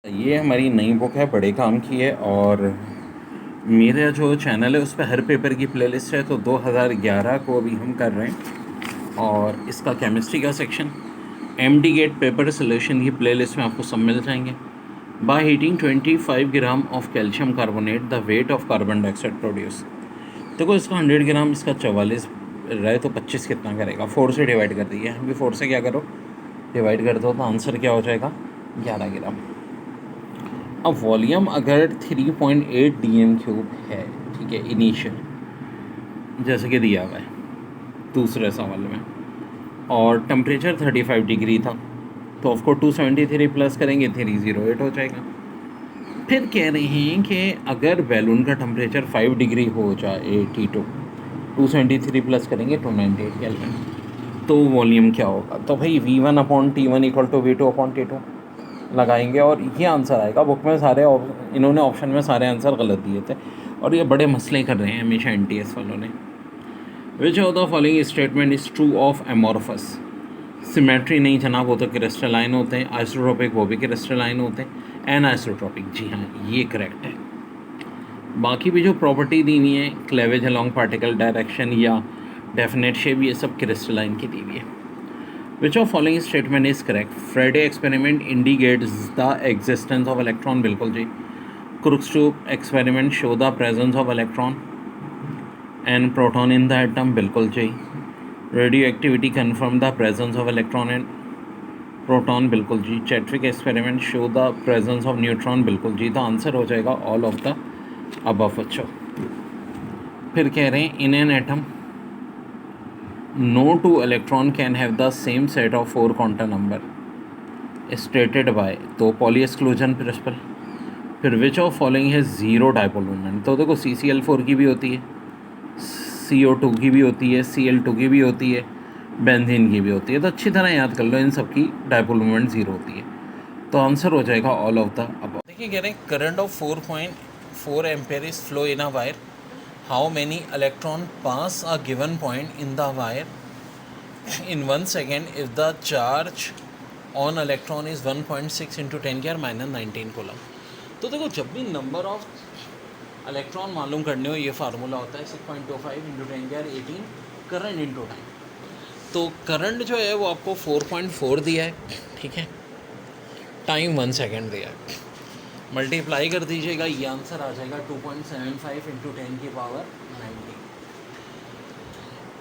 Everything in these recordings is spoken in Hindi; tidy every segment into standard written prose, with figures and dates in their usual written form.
ये हमारी नई बुक है, बड़े काम की है। और मेरा जो चैनल है उस पे हर पेपर की प्लेलिस्ट है। तो 2011 को अभी हम कर रहे हैं और इसका केमिस्ट्री का section MD GATE paper solution की प्लेलिस्ट में आपको सब मिल जाएंगे। By heating 25 gram of calcium carbonate the weight of carbon dioxide produce. देखो इसका 100 ग्राम, इसका 44 रहे तो 25 कितना करेगा, 4 से डिवाइड कर दिया। अभी 4 से क्या करो, डिवाइड कर दो तो आंसर क्या हो जाएगा, 11 ग्राम। अब वॉल्यूम अगर 3.8 DM³ है, ठीक है, इनिशियल जैसे कि दिया हुआ है दूसरे सवाल में, और टेम्परेचर 35 डिग्री था, तो ऑफको 273 प्लस करेंगे 308 हो जाएगा। फिर कह रहे हैं कि अगर बैलून का टेम्परेचर 5 डिग्री हो जाए T2, 273 प्लस करेंगे 298 केल्विन, तो वॉल्यूम क्या होगा। तो भाई V1/T1 इक्वल टू V2/T2 लगाएंगे और ये आंसर आएगा। बुक में सारे इन्होंने ऑप्शन में सारे आंसर गलत दिए थे और ये बड़े मसले कर रहे हैं हमेशा NTS वालों ने। विच of the following statement is true of amorphous. Symmetry नहीं जनाब, वो तो क्रिस्टलाइन होते हैं। आइसोट्रोपिक वो भी क्रिस्टलाइन होते हैं। एन आइसोट्रोपिक, जी हाँ ये करेक्ट है। बाकी भी जो प्रॉपर्टी दी हुई है, क्लेवेज अलॉन्ग पार्टिकल डायरेक्शन या डेफिनेट शेप, ये सब क्रिस्टलाइन की दी हुई है। Which of following statement is correct? Faraday experiment indicates the existence of electron. बिल्कुल जी। Crookes tube experiment show the presence of electron and proton in the atom. बिल्कुल जी। Radioactivity confirm the presence of electron and proton. बिल्कुल जी। Chadwick experiment show the presence of neutron. बिल्कुल जी। तो आंसर हो जाएगा all of the above बच्चों। फिर कह रहे हैं in an atom no two electron can have the same set of 4 quantum number stated by, तो पॉली एक्सक्लूजन प्रिंसिपल। फिर विच ऑफ फॉलोइंग है ज़ीरो डायपोल मोमेंट। तो देखो CCl4 की भी होती है, CO2 की भी होती है, Cl2 की भी होती है, बेंजीन की भी होती है। तो अच्छी तरह याद कर लो, इन सब की डायपोल मोमेंट ज़ीरो होती है। तो आंसर हो जाएगा ऑल ऑफ द अबव। देखिए कह रहे हैं current of 4.4 ampere is flow in a wire, how many electron pass a given point in the wire in 1 second if the charge on electron is 1.6 into 10 की माइनस 19 कूलम। तो देखो जब भी नंबर ऑफ इलेक्ट्रॉन मालूम करने हो, ये फार्मूला होता है 6.25 इंटू 10 की 18 करंट इंटू टाइम। तो करंट जो है वो आपको 4.4 दिया है, ठीक है, टाइम 1 सेकेंड दिया है, मल्टीप्लाई कर दीजिएगा, ये आंसर आ जाएगा 2.75 इंटू 10 की पावर 90।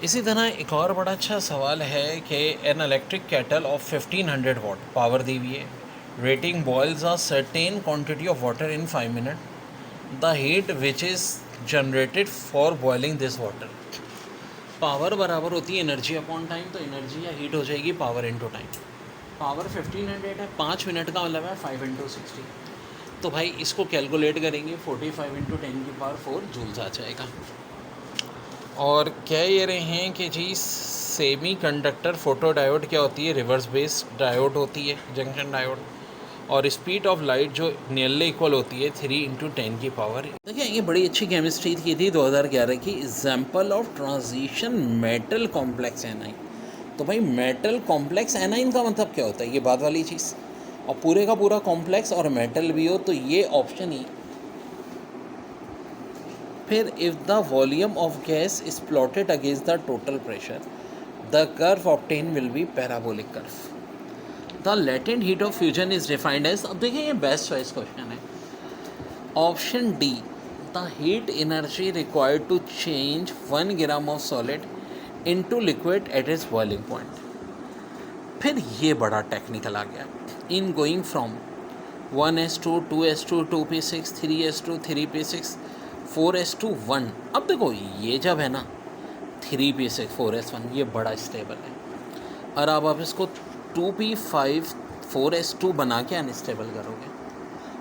इसी तरह एक और बड़ा अच्छा सवाल है कि an electric kettle of 1500 watt power दी हुई है, rating boils a certain quantity of water in 5 minute, the heat which is generated for boiling this water. Power बराबर होती है एनर्जी अपॉन टाइम, तो एनर्जी या हीट हो जाएगी पावर इनटू टाइम। पावर 1500 है, 5 मिनट का मतलब है 5 इंटू 60। तो भाई इसको कैलकुलेट करेंगे 45 इंटू 10 की पावर 4 जूल्स आ जाएगा। और कह ये रहे हैं कि G semi conductor photo diode क्या होती है, रिवर्स बेस्ड डायोड होती है, जंक्शन डायोड। और स्पीड ऑफ लाइट जो नियरली इक्वल होती है 3 इंटू 10 की पावर। देखिए ये बड़ी अच्छी केमिस्ट्री की थी 2011 की, example of transition metal complex A9. तो भाई मेटल कॉम्प्लेक्स एनाइन का मतलब क्या होता है, ये बात वाली चीज़। और पूरे का पूरा कॉम्प्लेक्स और मेटल भी हो तो ये ऑप्शन ही। फिर if the volume of gas is plotted against the total pressure, the curve obtain will be parabolic curve. The latent heat of fusion is defined as, अब देखिए ये बेस्ट चॉइस क्वेश्चन है, option D, the heat energy required to change 1 gram of solid into liquid at its boiling point. फिर ये बड़ा टेक्निकल आ गया, in going from 1s2 2s2 2p6 3s2 3p6 4s2 1। अब देखो ये जब है ना 3p6 4s1, ये बड़ा स्टेबल है, और अब इसको 2p5 4s2 बना के अनस्टेबल करोगे।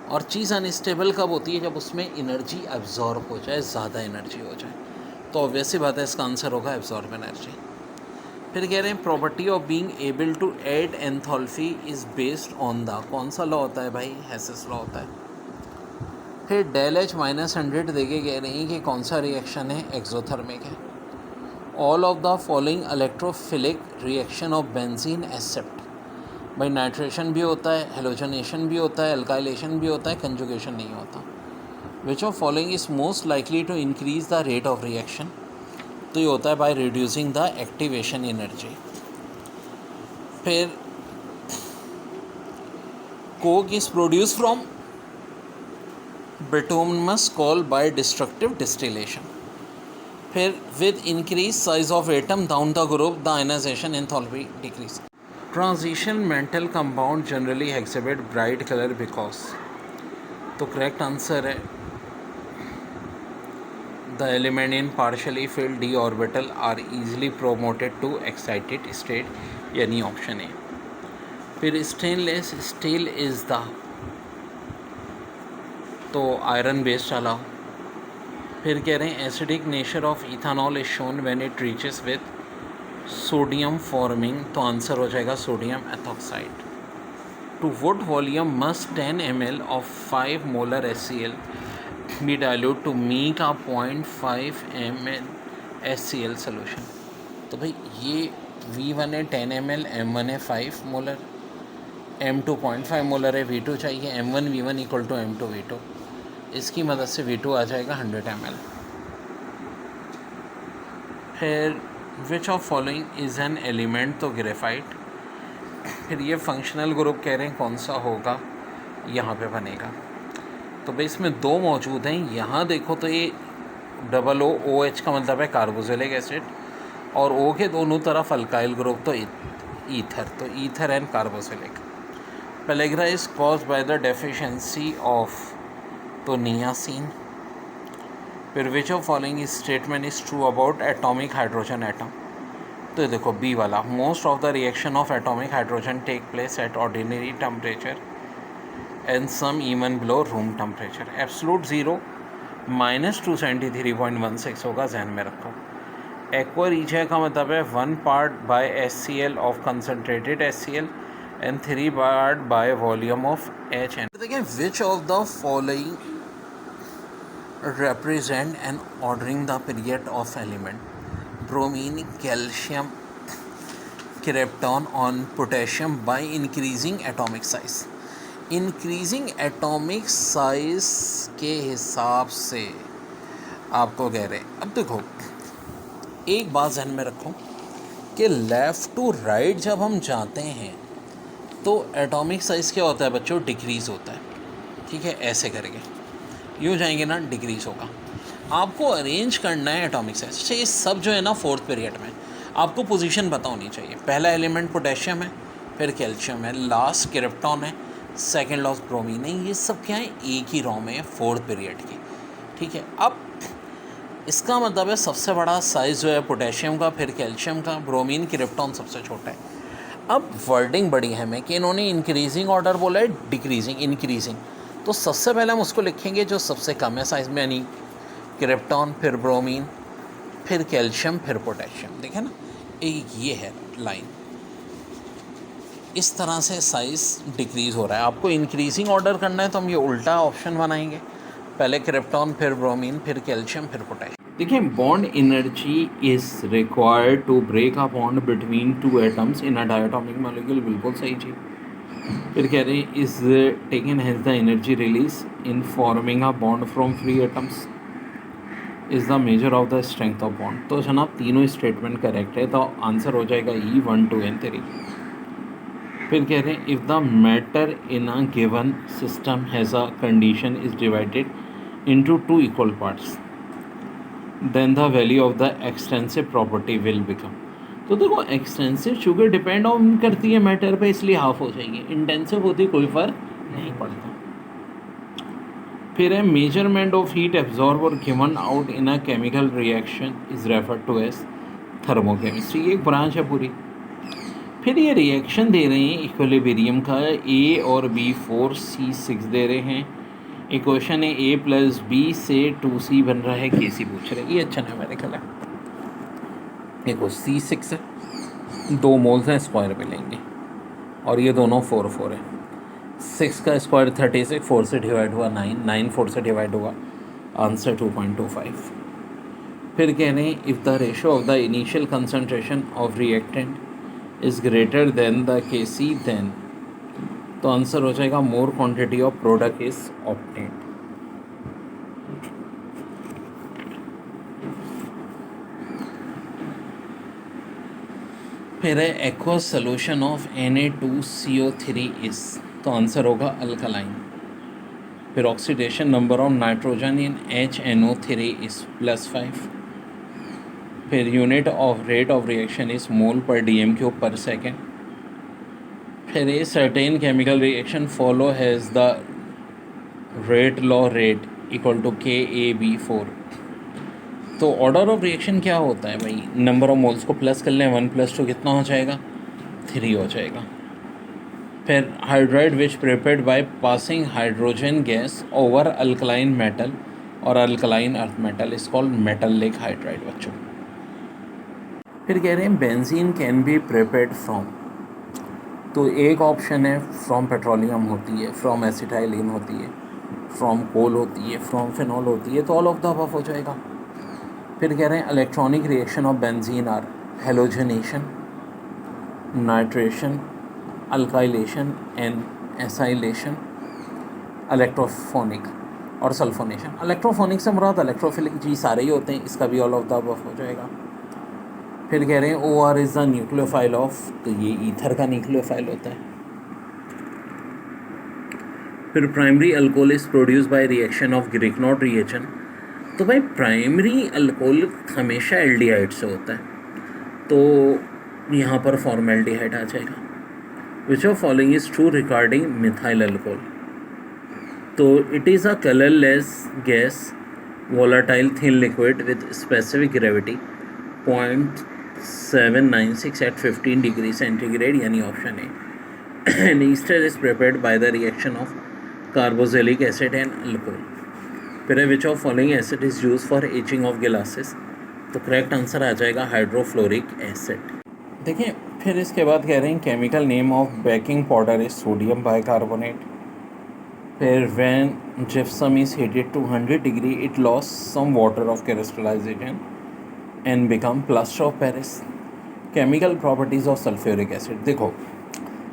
और चीज़ अनस्टेबल कब होती है, जब उसमें एनर्जी एब्जॉर्ब हो जाए, ज़्यादा एनर्जी हो जाए। तो ऑब्वियसली बात है इसका आंसर होगा एब्जॉर्ब एनर्जी। फिर कह रहे हैं property of being able to add enthalpy is based on the, कौन सा लॉ होता है भाई, हेसेस लॉ होता है। फिर डेल एच -100 देके कह रहे हैं कि कौन सा रिएक्शन है, एक्सोथर्मिक है। All of the following electrophilic reaction of benzene except, भाई नाइट्रेशन भी होता है, हेलोजनेशन भी होता है, अल्काइलेशन भी होता है, कंजुगेशन नहीं होता। Which of following is most likely to increase the rate of reaction, तो ये होता है by reducing the activation energy. फिर coke is produce from bituminous coal by destructive distillation. फिर with increase size of atom down the group the ionisation enthalpy decrease. Transition metal compound generally exhibit bright colour because, तो करेक्ट आंसर है the element in partially filled d orbital are easily promoted to excited state, यानी ऑप्शन ए। फिर स्टेनलेस स्टील इज द, तो आयरन बेस्ड चलाओ। फिर कह रहे हैं acidic nature of ethanol is shown when it reaches with sodium forming, तो आंसर हो जाएगा sodium ethoxide. To what volume must 10 ml of 5 molar HCl be dilute to make a 0.5 ml HCl solution. तो भाई ये V1 है 10 ml, M1 है 5 मोलर, M2 0.5 मोलर है, V2 चाहिए, M1 V1 equal to M2 V2, इसकी मदद से V2 आ जाएगा 100 ml। फिर which of following is an element, तो ग्रेफाइट। फिर ये फंक्शनल ग्रुप कह रहे हैं कौन सा होगा, यहाँ पे बनेगा। तो भाई इसमें दो मौजूद हैं, यहाँ देखो तो ये डबल ओ, OH का मतलब है कार्बोक्सिलिक एसिड, और O के दोनों तरफ अल्काइल ग्रुप, तो ईथर, तो ether and carboxylic. Pellagra is cause by the deficiency of, तो नियासिन। फिर which of following is statement is true about atomic hydrogen atom, तो ये देखो बी वाला, most of the reaction of atomic hydrogen take place at ordinary temperature and some even below room temperature. Absolute zero -273.16 होगा, जहन में रखो। एक्वा रीजिया का मतलब है 1 part by HCl of concentrated HCl and 3 part by volume of HN। देखिए which of the following represent and ordering the period of element, bromine, calcium, krypton on potassium by increasing atomic size। increasing atomic size के हिसाब से आपको कह रहे हैं, अब देखो एक बात ध्यान में रखो कि लेफ़्ट टू राइट जब हम जाते हैं तो एटॉमिक साइज़ क्या होता है बच्चों, डिक्रीज़ होता है, ठीक है, ऐसे करके यूँ जाएंगे ना, डिक्रीज़ होगा। आपको अरेंज करना है एटॉमिक साइज। अच्छा, ये सब जो है ना 4th पीरियड में आपको पोजीशन पता होनी चाहिए। पहला एलिमेंट पोटेशियम है, फिर कैल्शियम है, लास्ट क्रिप्टॉन है, सेकंड लास्ट ब्रोमीन है। ये सब क्या है, एक ही रॉ में है 4th पीरियड की, ठीक है। अब इसका मतलब है सबसे बड़ा साइज़ जो है पोटेशियम का, फिर कैल्शियम का, ब्रोमीन, क्रिप्टॉन सबसे छोटा है। अब वर्डिंग बड़ी है में कि इन्होंने इंक्रीजिंग ऑर्डर बोला है, डिक्रीजिंग, इंक्रीजिंग, तो सबसे पहले हम उसको लिखेंगे जो सबसे कम है साइज़ में, यानी क्रिप्टॉन, फिर ब्रोमीन, फिर कैल्शियम, फिर पोटेशियम। देखें ना, ये है लाइन, इस तरह से साइज़ डिक्रीज़ हो रहा है। आपको इंक्रीजिंग ऑर्डर करना है तो हम ये उल्टा ऑप्शन बनाएंगे, पहले क्रिप्टॉन, फिर ब्रोमीन, फिर कैल्शियम, फिर पोटेशियम। देखिए bond energy is required to break a bond between 2 atoms in a diatomic molecule, बिल्कुल सही चीज़। फिर कह रहे हैं is taken has the energy release in forming a bond from free atoms is the measure of the strength of bond. तो जनाब तीनों स्टेटमेंट करेक्ट है, तो आंसर हो जाएगा E 1, 2 and 3। फिर कह रहे हैं if the matter in a given system has a condition is divided into 2 equal parts then the value of the extensive property will become. तो देखो एक्सटेंसिव चूँकि डिपेंड ऑन करती है मैटर पे, इसलिए हाफ हो जाएगी, इंटेंसिव होती कोई फ़र्क नहीं पड़ता। फिर है मेजरमेंट ऑफ हीट एब्जॉर्ब और given out in a chemical reaction is refer to as thermochemistry, ये एक ब्रांच है पूरी। फिर ये रिएक्शन दे रहे हैं इक्विलिब्रियम का, A और B 4 C 6 दे रहे हैं। इक्वेशन है A + B से 2C बन रहा है, KC पूछ रहे हैं, ये अच्छा नहीं मेरे ख्याल है। देखो C6 है, 2 मोल्स हैं, स्क्वायर पे लेंगे, और ये दोनों 4 4 है। 6 का स्क्वायर 36, 4 से डिवाइड हुआ 9, 9 4 से डिवाइड हुआ, आंसर 2.25। फिर कह रहे हैं if the ratio of the initial concentration of reactant is greater than the KC then तो आंसर हो जाएगा more quantity of product is obtained. फिर है aqueous solution of Na2CO3 is, तो आंसर होगा अल्कलाइन। फिर oxidation number of nitrogen in HNO3 is +5। फिर unit of rate of reaction is mole per DM³ per second. फिर a certain chemical reaction follow has the rate law rate equal to KAB4। तो ऑर्डर ऑफ रिएक्शन क्या होता है भाई, नंबर ऑफ मोल्स को प्लस कर लें, 1 + 2 कितना हो जाएगा, 3 हो जाएगा। फिर hydride which prepared by passing hydrogen gas over alkaline metal और alkaline earth metal is called metallic hydride बच्चों। फिर कह रहे हैं benzene can be prepared from, तो एक ऑप्शन है फ्रॉम पेट्रोलियम होती है, फ्रॉम एसिटाइलिन होती है, फ्रॉम कोल होती है, फ्रॉम फिनॉल होती है, तो ऑल ऑफ द अबव हो जाएगा। फिर कह रहे हैं electronic reaction of benzene are halogenation, nitration, alkylation and acylation, electrophilic और सल्फोनेशन। इलेक्ट्रोफोनिक से मुराद इलेक्ट्रोफिलिक जी सारे ही होते हैं, इसका भी ऑल ऑफ द अबव हो जाएगा। फिर कह रहे हैं OR is the nucleophile of, तो ये ईथर का न्यूक्लियोफाइल होता है। फिर primary alcohol is produce by reaction of Grignard reagent, तो भाई प्राइमरी अल्कोहल हमेशा एल्डिहाइड से होता है, तो यहाँ पर फॉर्मेल्डिहाइड आ जाएगा। Which of following is true regarding methyl alcohol, तो it is a colourless gas, volatile thin liquid with specific gravity 0.796 at 15 degree centigrade, यानी option a. And ester is prepared by the reaction of carboxylic acid and alcohol. फिर which of following acid is use for etching of glasses, तो करेक्ट आंसर आ जाएगा हाइड्रोफ्लोरिक एसिड। देखिए फिर इसके बाद कह रहे हैं chemical name of baking powder is sodium bicarbonate. फिर when gypsum is heated to 100 degree it loss some water of crystallisation and become plaster of Paris. Chemical properties of sulphuric acid, देखो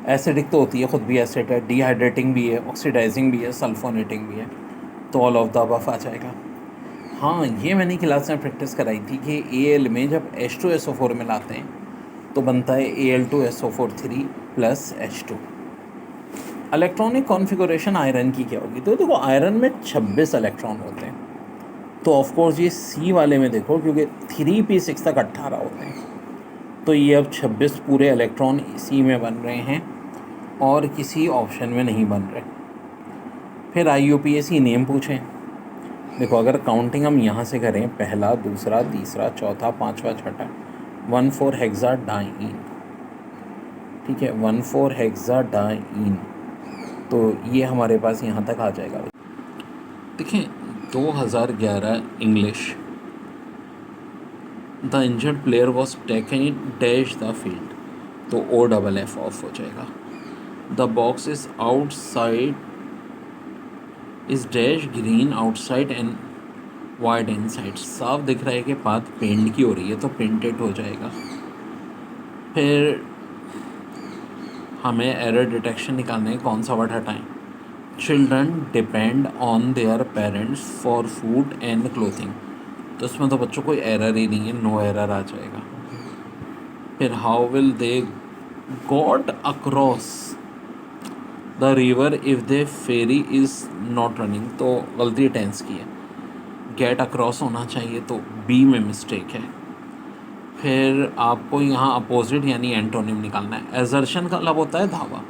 एसिडिक तो होती है, ख़ुद भी एसिड है, डिहाइड्रेटिंग भी है, ऑक्सीडाइजिंग भी है, सल्फोनेटिंग भी है, तो ऑल ऑफ द अबव आ जाएगा। हाँ, ये मैंने क्लास में प्रैक्टिस कराई थी कि Al में जब H2SO4 मिलाते हैं तो बनता है Al2SO4 3 + H2। Electronic configuration iron की क्या होगी, तो देखो आयरन में 26 इलेक्ट्रॉन होते हैं, तो ऑफकोर्स ये C वाले में देखो क्योंकि 3p6 तक 18 होते हैं, तो ये अब 26 पूरे इलेक्ट्रॉन C में बन रहे हैं और किसी ऑप्शन में नहीं बन रहे। फिर IUPAC नेम पूछें, देखो अगर काउंटिंग हम यहाँ से करें, पहला, दूसरा, तीसरा, चौथा, पाँचवा, छठा, 1,4-हेक्साडाइन, ठीक है, 1,4-हेक्साडाइन, तो ये हमारे पास यहाँ तक आ जाएगा। देखिए 2011 English, the injured player was taken dash the field, तो OFF ऑफ हो जाएगा। The box is outside is dash green outside and white inside, साफ दिख रहा है कि बात पेंट की हो रही है, तो पेंटेड हो जाएगा। फिर हमें एरर डिटेक्शन निकालना है, कौन सा वर्ड हटाएं, children depend on their parents for food and clothing, तो इसमें तो बच्चों कोई एरर ही नहीं है, नो एरर आ जाएगा। फिर how will they got across the river if they ferry is not running, तो गलती टेंस की है, गेट अक्रॉस होना चाहिए, तो बी में मिस्टेक है। फिर आपको यहाँ अपोजिट यानी एंटोनिम निकालना है। एजर्शन का मतलब होता है दावा,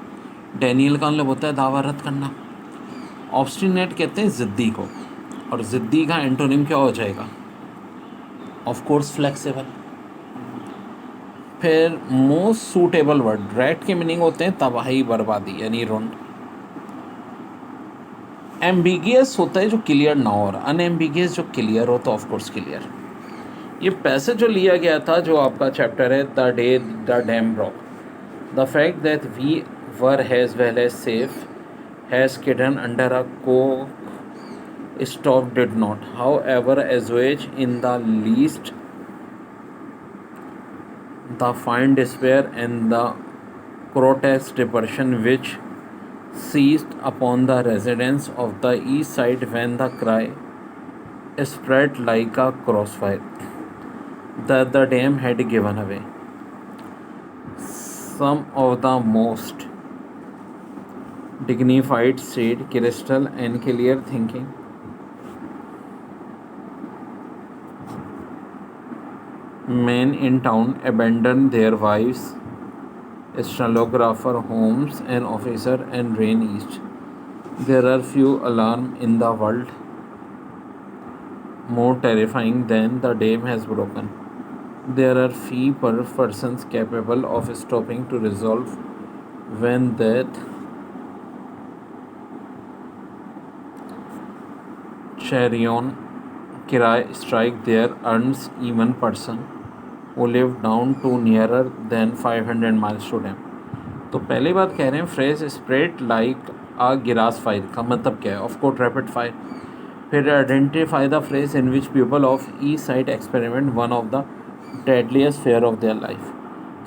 डैनियल का मतलब होता है दावा रद्द करना, ऑब्स्टिनेट कहते हैं ज़िद्दी को, और ज़िद्दी का एंटोनिम क्या हो जाएगा, ऑफ कोर्स फ्लेक्सिबल। फिर मोस्ट सूटेबल वर्ड, ड्रैट के मीनिंग होते हैं तबाही, बर्बादी, यानी रुंड। एम्बिगियस होता है जो क्लियर ना हो, और अनएम्बिगियस जो क्लियर हो, तो ऑफ कोर्स क्लियर। ये पैसेज जो लिया गया था, जो आपका चैप्टर है the day the dam broke, the fact that we were as well as safe as kitten under a cookstove did not, however assuage in the least the fine despair and the grotesque depression which seized upon the residents of the east side when the cry spread like a crossfire that the dam had given away. Some of the most dignified said crystal and clear thinking men in town abandoned their wives, stenographer, homes, and officer and ran east. There are few alarms in the world more terrifying than the dam has broken. There are few persons capable of stopping to resolve when that chariot cry strike their earns even person who live down to nearer than 500 miles to them. तो पहली बात कह रहे हैं phrase spread like a grass fire का मतलब क्या है? Of course rapid fire. फिर identify the phrase in which people of e side experiment one of the deadliest fear of their life.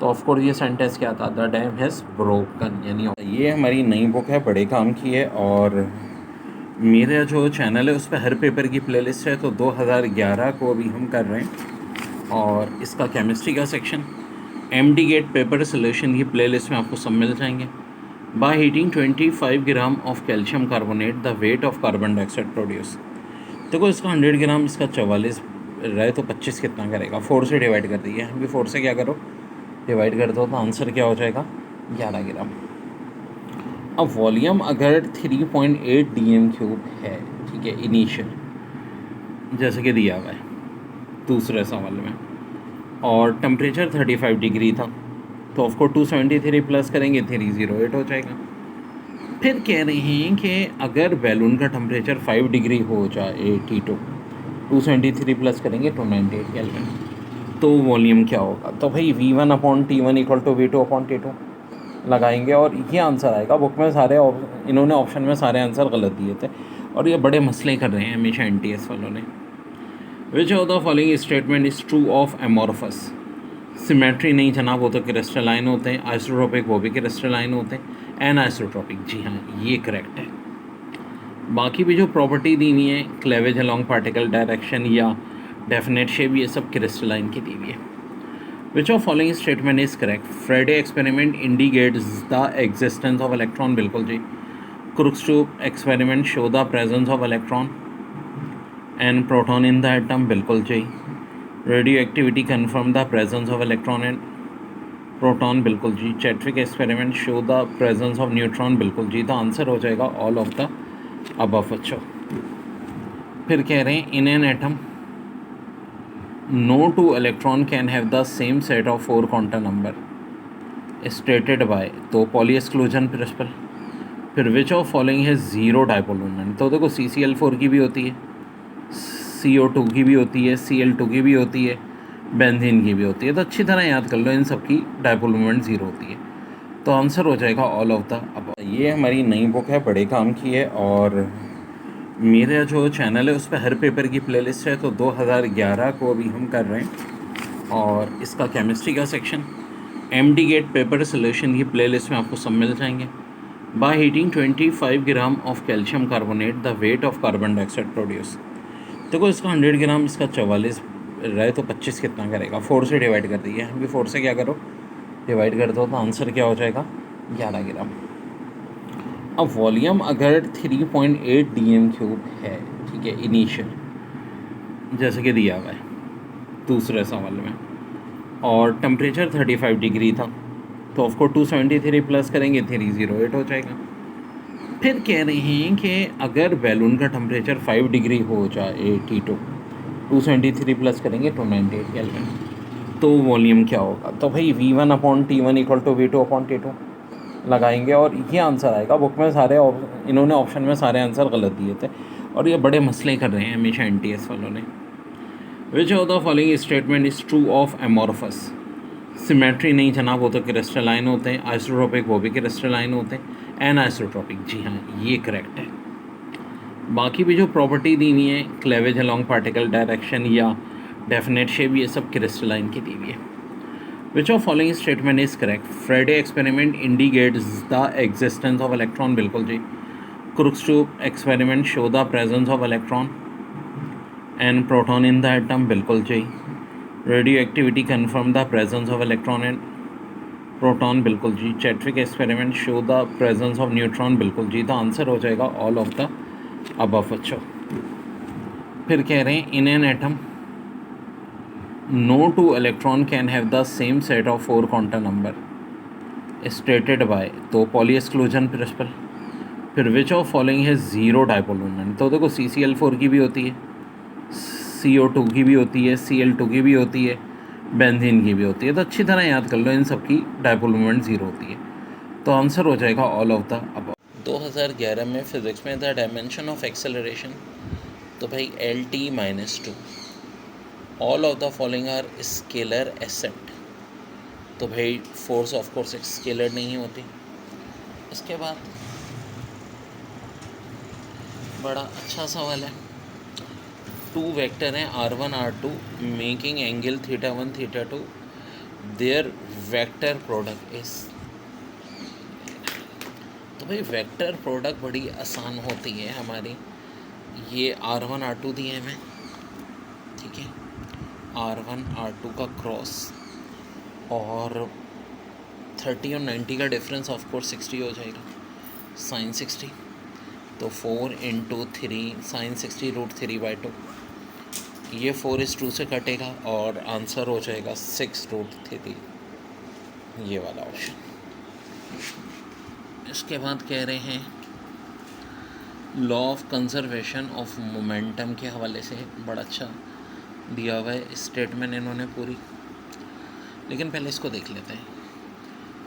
तो ऑफ कोर्स ये सेंटेंस क्या था? The dam has broken. यानी ये हमारी नई बुक है, बड़े काम की है. और मेरा जो चैनल है उस पर हर पेपर की प्लेलिस्ट है. तो 2011 को अभी हम कर रहे हैं और इसका केमिस्ट्री का section MD GATE paper solution की प्लेलिस्ट में आपको सब मिल जाएंगे. By heating 25 gram of calcium carbonate the weight of carbon dioxide produce. देखो इसका 100 ग्राम, इसका 44 रहे तो 25 कितना करेगा? 4 से डिवाइड कर दीजिए. हम भी 4 से क्या करो, डिवाइड कर दो तो आंसर क्या हो जाएगा? 11 ग्राम. अब वॉल्यूम अगर 3.8 dm³ है, ठीक है, इनिशियल जैसे कि दिया हुआ है दूसरे सवाल में, और टेम्परेचर 35 डिग्री था, तो ऑफकोर्स 273 प्लस करेंगे 308 हो जाएगा. फिर कह रहे हैं कि अगर बैलून का टेम्परेचर 5 डिग्री हो जाए T2, 273 प्लस करेंगे 298 केल्विन, तो वॉल्यूम क्या होगा? तो भाई V1/T1 = V2/T2 लगाएंगे और ये आंसर आएगा. बुक में सारे इन्होंने ऑप्शन में सारे आंसर गलत दिए थे और ये बड़े मसले कर रहे हैं हमेशा NTS वालों ने. विच of the following statement is true of amorphous? Symmetry नहीं जनाब, वो तो क्रिस्टलाइन होते हैं. आइसोट्रोपिक वो भी क्रिस्टलाइन होते हैं. एनआइसोट्रोपिक, जी हाँ ये करेक्ट है. बाकी भी जो प्रॉपर्टी दी हुई है, क्लेवेज अलॉन्ग पार्टिकल डायरेक्शन या डेफिनेट शेप, ये सब क्रिस्टलाइन की दी हुई है. Which of following statement is correct? Friday experiment indicates the existence of electron. बिल्कुल जी. Crookes tube experiment show the presence of electron and proton in the atom. बिल्कुल जी. Radioactivity confirm the presence of electron and proton. बिल्कुल जी. Chadwick experiment show the presence of neutron. बिल्कुल जी. तो आंसर हो जाएगा ऑल ऑफ द अबव. बच्चों फिर कह रहे हैं in an atom no two electron can have the same set of 4 quantum number stated by, तो पॉली एक्सक्लूजन प्रिंसिपल. फिर विच ऑफ फॉलोइंग है ज़ीरो डायपोल मोमेंट? तो देखो CCl4 की भी होती है, CO2 की भी होती है, Cl2 की भी होती है, बेंजीन की भी होती है. तो अच्छी तरह याद कर लो, इन सब की डायपोल मोमेंट ज़ीरो होती है. तो आंसर हो जाएगा ऑल ऑफ द अब. ये हमारी नई बुक है, बड़े काम की है. और मेरा जो चैनल है उस पर हर पेपर की प्लेलिस्ट है. तो 2011 को अभी हम कर रहे हैं और इसका केमिस्ट्री का section MD GATE paper solution की प्लेलिस्ट में आपको सब मिल जाएंगे. By heating 25 gram of calcium carbonate the weight of carbon dioxide produce. देखो इसका 100 ग्राम, इसका 44 रहे तो 25 कितना करेगा? 4 से डिवाइड कर दीजिए. हम भी 4 से क्या करो, डिवाइड कर दो तो आंसर क्या हो जाएगा? 11 ग्राम. अब वॉल्यूम अगर 3.8 dm³ है, ठीक है, इनिशियल जैसे कि दिया हुआ है दूसरे सवाल में, और टेम्परेचर 35 डिग्री था, तो ऑफकोर्स 273 प्लस करेंगे 308 हो जाएगा. फिर कह रहे हैं कि अगर बैलून का टेम्परेचर 5 डिग्री हो जाए T2, 273 प्लस करेंगे 298 केल्विन, तो वॉल्यूम क्या होगा? तो भाई V1/T1 = V2/T2 लगाएंगे और ये आंसर आएगा. बुक में सारे इन्होंने ऑप्शन में सारे आंसर गलत दिए थे और ये बड़े मसले कर रहे हैं हमेशा NTS वालों ने. विच of the following statement is true of amorphous? Symmetry नहीं जनाब, वो तो क्रिस्टलाइन होते हैं. आइसोट्रोपिक वो भी क्रिस्टलाइन होते हैं. एनआइसोट्रोपिक, जी हाँ ये करेक्ट है. बाकी भी जो प्रॉपर्टी दी हुई है, क्लेवेज अलॉन्ग पार्टिकल डायरेक्शन या डेफिनेट शेप, ये सब क्रिस्टलाइन की दी हुई है. Which of following statement is correct? Friday experiment indicates the existence of electron, बिल्कुल जी। Crookes tube experiment show the presence of electron and proton in the atom, बिल्कुल जी। Radioactivity confirm the presence of electron and proton, बिल्कुल जी। Chadwick experiment show the presence of neutron, बिल्कुल जी। तो आंसर हो जाएगा ऑल ऑफ द अबव बच्चों। फिर कह रहे हैं in an atom no two electron can have the same set of four quantum number stated by, तो पॉली एक्सक्लूजन प्रिंसिपल। फिर विच ऑफ फॉलोइंग है ज़ीरो डाइपोल मोमेंट? तो देखो CCl4 की भी होती है, CO2 की भी होती है, Cl2 की भी होती है, बेंजीन की भी होती है। तो अच्छी तरह याद कर लो, इन सब की डाइपोल मोमेंट ज़ीरो होती है। तो आंसर हो जाएगा ऑल ऑफ द अबव। 2011 में फिजिक्स में द डायमेंशन ऑफ एक्सेलरेशन, तो भाई Lt-2। All of the following are scalar except, तो भाई फोर्स ऑफ कोर्स एक स्केलर नहीं होती। इसके बाद बड़ा अच्छा सवाल है, टू वेक्टर हैं R1 R2 making angle θ1 θ2, their vector product is. तो भाई वेक्टर प्रोडक्ट बड़ी आसान होती है हमारी। ये R1 R2 दिए हमें, ठीक है, R1 R2 का क्रॉस, और 30 और 90 का डिफरेंस ऑफ कोर्स 60 हो जाएगा, साइन 60। तो 4 × 3 साइन 60 √3/2, ये 4:2 से कटेगा और आंसर हो जाएगा 6√3, ये वाला ऑप्शन। इसके बाद कह रहे हैं law of conservation of momentum के हवाले से बड़ा अच्छा दिया हुआ है स्टेटमेंट इन्होंने पूरी, लेकिन पहले इसको देख लेते हैं।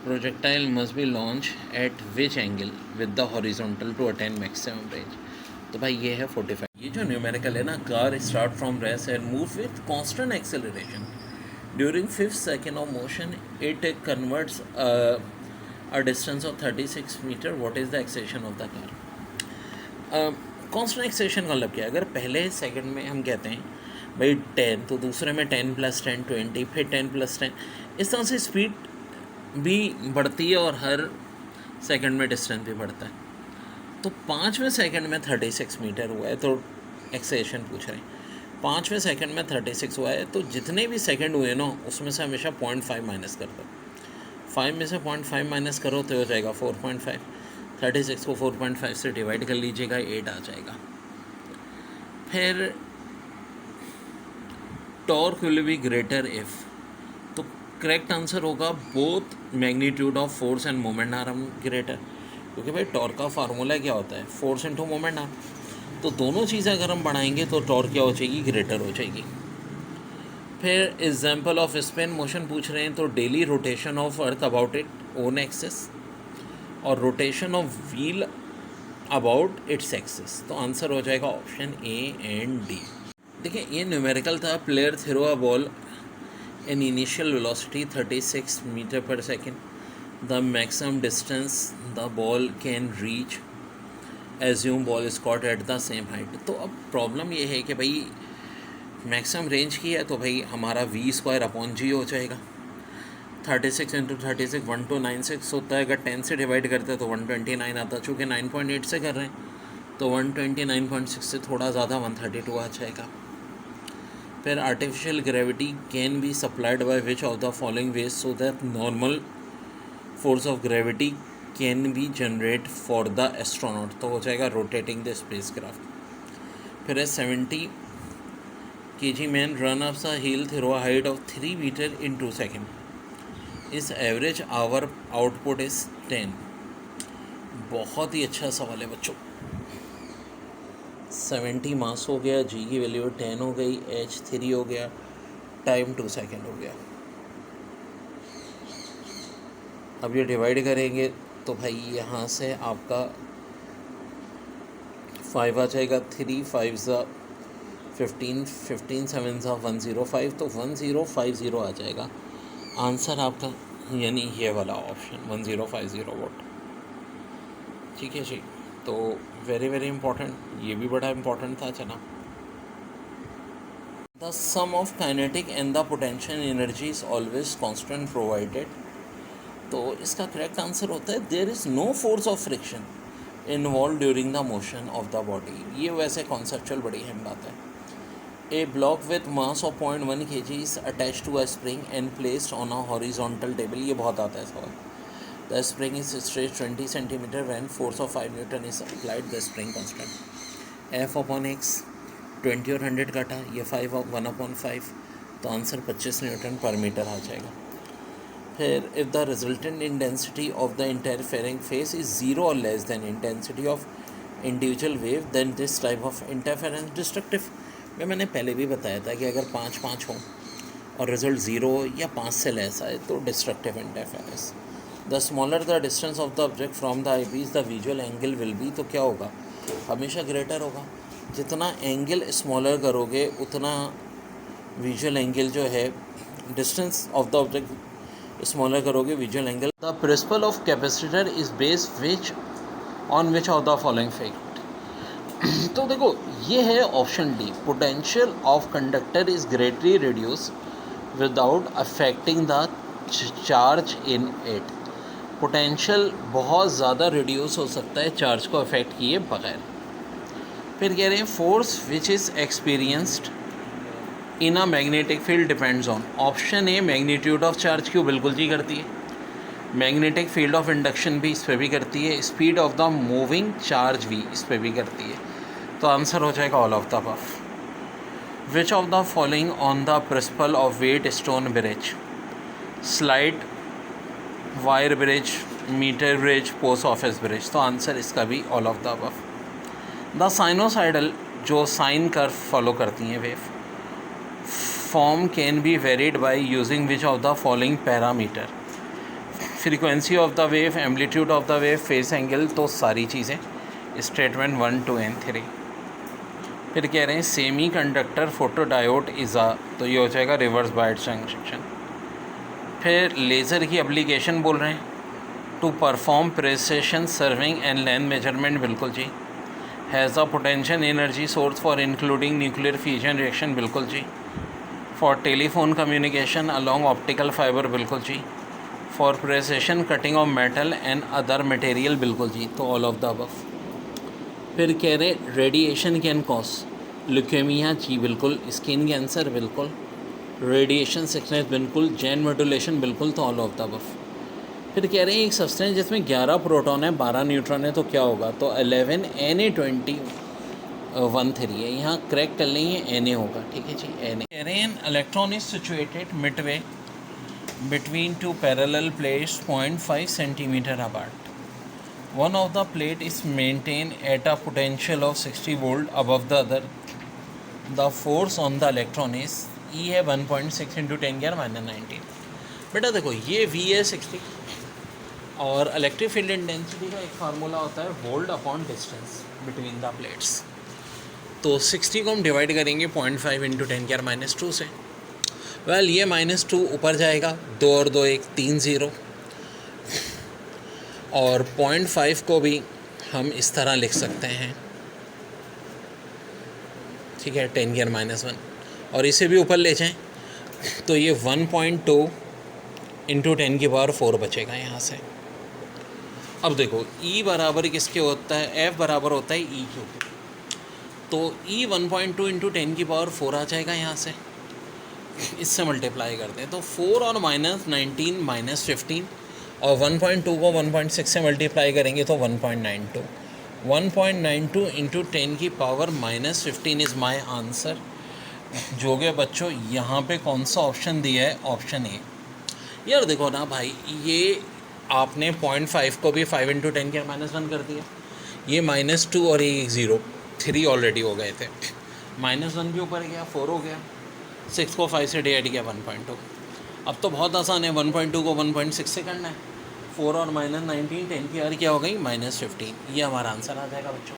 Projectile must be launch at which angle with the horizontal to attain maximum range, तो भाई ये है 45। ये जो न्यूमेरिकल है ना, car start from rest and move with constant acceleration during 5th second of motion, it converts a distance of 36 metre, what is the acceleration of the car? Constant acceleration का मतलब क्या है? अगर पहले सेकंड में हम कहते हैं भाई 10, तो दूसरे में 10 + 10 20, फिर 10 + 10, इस तरह से स्पीड भी बढ़ती है और हर सेकंड में डिस्टेंस भी बढ़ता है। तो 5वें सेकंड में 36 मीटर हुआ है, तो एक्सेलेरेशन पूछ रहे हैं। 5वें सेकंड में 36 हुआ है, तो जितने भी सेकंड हुए ना, उसमें से हमेशा 0.5 माइनस कर दो। 5 में से 0.5 माइनस करो तो हो जाएगा 4.5। 36 को 4.5 से डिवाइड कर लीजिएगा, 8 आ जाएगा। फिर torque will be greater if, तो करेक्ट आंसर होगा both magnitude of force and moment are greater, क्योंकि भाई टॉर्क का फार्मूला क्या होता है? Force into moment arm. तो दोनों चीज़ें अगर हम बढ़ाएंगे तो टॉर्क क्या हो जाएगी? ग्रेटर हो जाएगी। फिर एग्जाम्पल ऑफ स्पिन मोशन पूछ रहे हैं, तो daily rotation of earth about it own axis और rotation of wheel about its axis, तो आंसर हो जाएगा ऑप्शन ए एंड डी। देखिए ये न्यूमेरिकल था, player throw a ball in initial velocity 36 meter per second, the maximum distance the ball can reach, assume ball is caught at the same height. तो अब प्रॉब्लम ये है कि भाई मैक्सिमम रेंज की है, तो भाई हमारा V² हो जाएगा। 36 × 36 1296 होता है, अगर 10 से डिवाइड करते हैं तो 129 आता है। चूँकि 9.8 से कर रहे हैं तो 129.6 से थोड़ा ज़्यादा 132 आ जाएगा। फिर artificial gravity can be supplied by which of the following ways so that normal force of gravity can be generate for the astronaut, तो हो जाएगा रोटेटिंग द स्पेसक्राफ्ट। फिर है 70 kg man run up the hill through a height of 3 metre in 2 second, इस एवरेज आवर आउटपुट इज 10। बहुत ही अच्छा सवाल है बच्चों। 70 मास हो गया, जी की वैल्यू 10 हो गई, h 3 हो गया, टाइम 2 सेकेंड हो गया। अब ये डिवाइड करेंगे तो भाई यहाँ से आपका 5 आ जाएगा, 3 5 ज़ा 15, 15 7 ज़ा 105, तो 1050 आ जाएगा आंसर आपका, यानी ये वाला ऑप्शन 1050 वोट। ठीक है जी, तो वेरी वेरी इंपॉर्टेंट, ये भी बड़ा इंपॉर्टेंट था। चला the sum of kinetic and the potential energy is always constant provided. तो इसका करेक्ट आंसर होता है there is no force of friction involve during the motion of the body. ये वैसे कॉन्सेप्चुअल बड़ी अहम बात है। A block with mass of 0.1 kg is attached to a spring and placed on a horizontal table। ये बहुत आता है सवाल। The spring is stretched 20 cm when force of 5 Newton is applied, the spring constant F upon x 20 और 100 काटा, ये 5 और 1/5, तो आंसर 25 न्यूटन पर मीटर आ जाएगा। फिर if the resultant intensity of the interfering phase is 0 or less than intensity of individual wave, then this type of interference destructive। मैंने पहले भी बताया था कि अगर 5-5 हो और रिजल्ट 0 या 5 से लेस आए तो destructive interference. The smaller the distance of the object from the eyepiece the visual angle will be, तो क्या होगा, हमेशा ग्रेटर होगा। जितना एंगल स्मॉलर करोगे उतना विजुअल एंगल जो है, distance of the object smaller करोगे visual angle. The principle of capacitor is based which on which of the following fact. तो देखो ये है option D, potential of conductor is greatly reduce without affecting the charge in it. Potential बहुत ज़्यादा रिड्यूस हो सकता है चार्ज को अफेक्ट किए बगैर। फिर कह रहे हैं force which is experienced in a magnetic field depends on. Option A magnitude of charge क्यों, बिल्कुल जी करती है। मैग्नेटिक फील्ड ऑफ इंडक्शन भी इस पर भी करती है। Speed of the moving charge भी इस पर भी करती है। तो आंसर हो जाएगा all of the above. Which of the following on the principle of Wheatstone bridge, slide, wire bridge, metre bridge, post office bridge. तो आंसर इसका भी all of the above. The sinusoidal जो साइन कर्व फॉलो करती हैं wave form can be varied by using which of the following parameter, frequency of the wave, amplitude of the wave, phase angle. तो सारी चीज़ें स्टेटमेंट 1, 2 and 3। फिर कह रहे हैं सेमी कंडक्टर फोटोडायोड इज़ा, तो ये हो जाएगा रिवर्स बायस जंक्शन। फिर लेज़र की एप्लीकेशन बोल रहे हैं, to perform precision serving and length measurement, बिल्कुल जी। Has the potential energy source for including nuclear fusion reaction, बिल्कुल जी। For telephone communication along optical fibre, बिल्कुल जी। For precision cutting of metal and other material, बिल्कुल जी। तो ऑल ऑफ द अबव। फिर कह रहे रेडिएशन कैन कॉज ल्यूकेमिया, जी बिल्कुल। स्किन कैंसर, बिल्कुल। रेडिएशन सिकनेस, बिल्कुल। जेन मॉड्यूलेशन, बिल्कुल। तो ऑल ऑफ द अबव। फिर कह रहे हैं एक सब्सटेंस जिसमें 11 प्रोटॉन है 12 न्यूट्रॉन है, तो क्या होगा, तो 11 Na2013 है। यहाँ करेक्ट कर लेंगे Na होगा, ठीक है जी, Na। कह रहे हैं electron is situated Midway between two parallel plates 0.5 centimeter apart. One of the plate is maintained at a potential of 60 volt above the other. The force on the electron is E है 1.6 into 10⁻⁹। बेटा देखो ये V है 60 और इलेक्ट्रिक फील्ड इंटेंसिटी का एक फार्मूला होता है volt upon distance between the plates. तो 60 को हम डिवाइड करेंगे 0.5 into 10⁻² से। वेल ये -2 ऊपर जाएगा, 2 और 2 1 3 0, और 0.5 को भी हम इस तरह लिख सकते हैं, ठीक है, 10⁻⁻1, और इसे भी ऊपर ले जाएं तो ये 1.2 into 10⁻⁴ बचेगा यहाँ से। अब देखो E बराबर किसके होता है, F बराबर होता है E क्यू, तो E 1.2 into 10⁻⁴ आ जाएगा यहाँ से। इससे मल्टीप्लाई करते हैं तो 4 और -19 -15, और 1.2 को 1.6 से मल्टीप्लाई करेंगे तो 1.92 into 10⁻⁻15 इज़ माई आंसर। जो कि बच्चों यहाँ पे कौन सा ऑप्शन दिया है, ऑप्शन ए। यार देखो ना भाई, ये आपने 0.5 को भी 5 into 10⁻⁻1 कर दिया, ये -2 और ये 0 3 ऑलरेडी हो गए थे, -1 के ऊपर गया 4 हो गया, 6 को 5 से डिवाइड किया 1.2। अब तो बहुत आसान है, 1.2 को 1.6 से करना है, 4 और -19 10 की आर क्या हो गई, -15। ये हमारा आंसर आ जाएगा बच्चों।